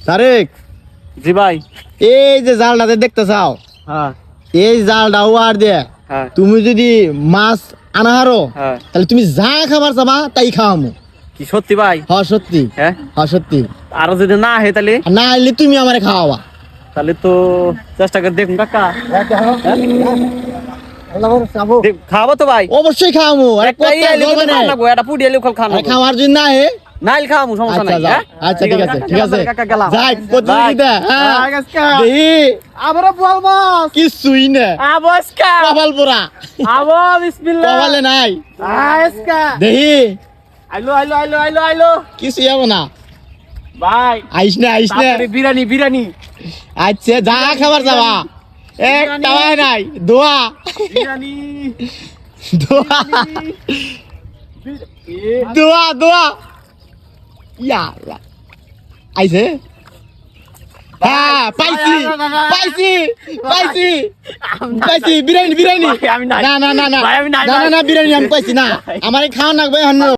তারেক, জি ভাই। এই যে জালটাতে দেখতে চাও, হ্যাঁ এই জালটা ওয়ার দিয়ে হ্যাঁ তুমি যদি মাছ আনা হারো, হ্যাঁ। তাহলে তুমি যা খাবার চাবা তাই খাওয়ামু। কি সত্যি ভাই? হ সত্যি, হ্যাঁ, হ সত্যি। আরো যদি না হয় তাহলে? আর না হলে তুমি আমারে খাওয়াবা। তাহলে তো চেষ্টা করে দেখুন কাকা। খাওয়াবো তো ভাই, অবশ্যই খাওয়ামু। আরে একটাই কথা আইলে জমে কিন্তু নাই। খাওয়া লাগবো, একটা পুডি আইলে খাওয়া আরে লাগবো। খাওয়ার জন্য না হে। নাইল খাওয়াবো, সমস্যা আচ্ছা নাই। যাও, হ্যাঁ? আচ্ছা ঠিক আছে, ঠিক আছে। কাকা গেলাম। যাই প্রতিযোগিতা, হ্যাঁ দেখি আবারও বলবো কিছুই না, আবস্কা কপাল পোড়া, আবো বিসমিল্লাহ কপালে নাই। আজকা দেখি আইলো আইলো আইলো আইলো আইলো কিছুই হবে না। ভাই। আইস না, আইস না। তাড়াতাড়ি বিরিয়ানি বিরিয়ানি আচ্ছা যা খাবার যাবা, একটা ভাই নাই। দোয়া, বিরিয়ানি দোয়া, দোয়া, দোয়া। ইয়া আল্লাহ। আইছে, হ্যাঁ পাইছি, পাইছি, পাইছি, পাইছি। বিরিয়ানি, বিরিয়ানি। ভাই, আমি নাই। না না না না ভাই, আমি নাই, না ভাই। না না, বিরিয়ানি আমি পাইছি না। আমার খাওয়া লাগবে এখন।